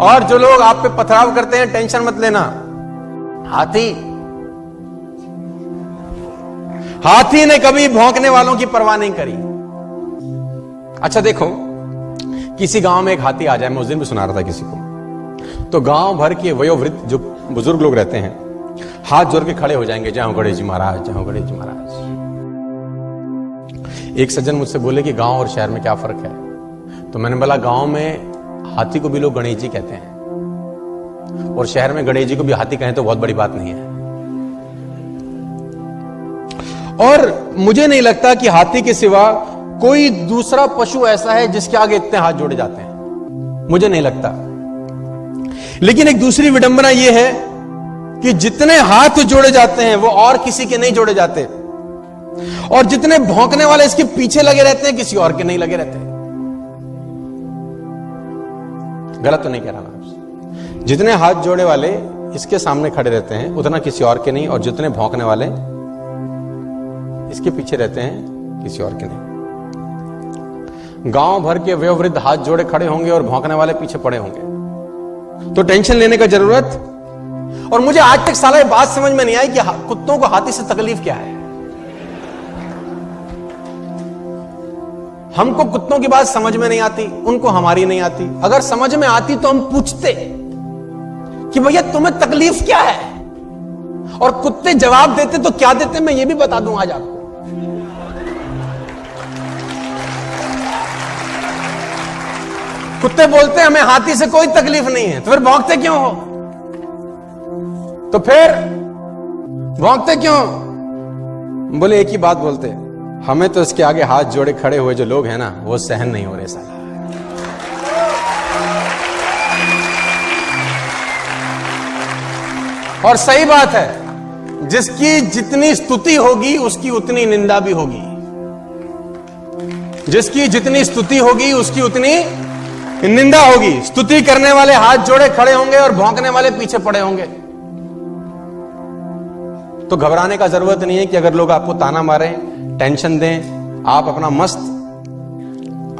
और जो लोग आप पे पथराव करते हैं, टेंशन मत लेना। हाथी ने कभी भौंकने वालों की परवाह नहीं करी। अच्छा देखो, किसी गांव में एक हाथी आ जाए, मैं उस दिन भी सुना रहा था किसी को, तो गांव भर के वयोवृद्ध जो बुजुर्ग लोग रहते हैं हाथ जोड़ के खड़े हो जाएंगे, जय हो गणेश जी महाराज, जय हो गणेश जी महाराज। एक सज्जन मुझसे बोले कि गांव और शहर में क्या फर्क है, तो मैंने बोला गांव में हाथी को भी लोग गणेश जी कहते हैं, और शहर में गणेश जी को भी हाथी कहें तो बहुत बड़ी बात नहीं है। और मुझे नहीं लगता कि हाथी के सिवा कोई दूसरा पशु ऐसा है जिसके आगे इतने हाथ जोड़े जाते हैं, मुझे नहीं लगता। लेकिन एक दूसरी विडंबना यह है कि जितने हाथ जोड़े जाते हैं वो और किसी के नहीं जोड़े जाते, और जितने भौंकने वाले इसके पीछे लगे रहते हैं किसी और के नहीं लगे रहते। गलत तो नहीं कह रहा मैं आपसे। जितने हाथ जोड़े वाले इसके सामने खड़े रहते हैं उतना किसी और के नहीं, और जितने भौंकने वाले इसके पीछे रहते हैं किसी और के नहीं। गांव भर के वयोवृद्ध हाथ जोड़े खड़े होंगे और भौंकने वाले पीछे पड़े होंगे, तो टेंशन लेने का जरूरत। और मुझे आज तक साला ये बात समझ में नहीं आई कि कुत्तों को हाथी से तकलीफ क्या है। हमको कुत्तों की बात समझ में नहीं आती, उनको हमारी नहीं आती। अगर समझ में आती तो हम पूछते कि भैया तुम्हें तकलीफ क्या है, और कुत्ते जवाब देते तो क्या देते मैं ये भी बता दूं आज आपको। कुत्ते बोलते हमें हाथी से कोई तकलीफ नहीं है, तो फिर भौंकते क्यों हो? तो फिर भौंकते क्यों? बोले एक ही बात बोलते, हमें तो इसके आगे हाथ जोड़े खड़े हुए जो लोग हैं ना, वो सहन नहीं हो रहे साला। और सही बात है, जिसकी जितनी स्तुति होगी उसकी उतनी निंदा भी होगी, जिसकी जितनी स्तुति होगी उसकी उतनी निंदा होगी। स्तुति करने वाले हाथ जोड़े खड़े होंगे और भौंकने वाले पीछे पड़े होंगे। तो घबराने का जरूरत नहीं है कि अगर लोग आपको ताना मारें, टेंशन दें, आप अपना मस्त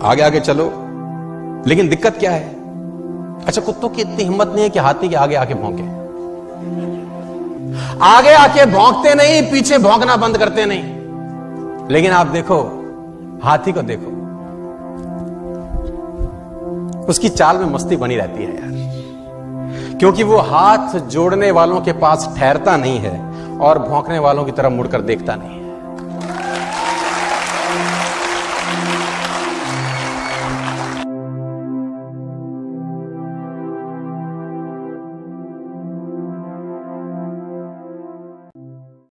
आगे आगे चलो। लेकिन दिक्कत क्या है? अच्छा, कुत्तों की इतनी हिम्मत नहीं है कि हाथी के आगे आके भौंके। आगे आके भौंकते नहीं, पीछे भौंकना बंद करते नहीं। लेकिन आप देखो हाथी को, देखो उसकी चाल में मस्ती बनी रहती है यार, क्योंकि वो हाथ जोड़ने वालों के पास ठहरता नहीं है और भौंकने वालों की तरफ मुड़कर देखता नहीं है।